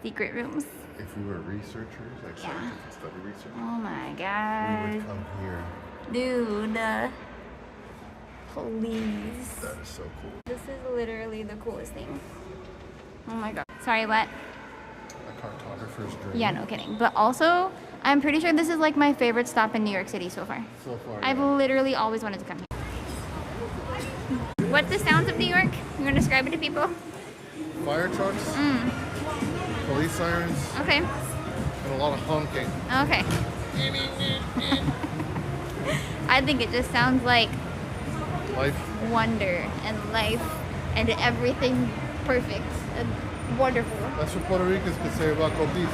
secret rooms. If we were researchers, like Yeah. scientific study research, Oh my we god. would come here. Dude. Please. That is so cool. This is literally the coolest thing. Oh my god. Sorry, what? A cartographer's dream. Yeah, no kidding. But also, I'm pretty sure this is like my favorite stop in New York City so far. So far, I've yeah. literally always wanted to come here. What's the sounds of New York? You want to describe it to people? Fire trucks, police sirens, Okay. and a lot of honking. Okay. I think it just sounds like Life. wonder and life and everything perfect and wonderful. That's what Puerto Ricans could say about Coquis.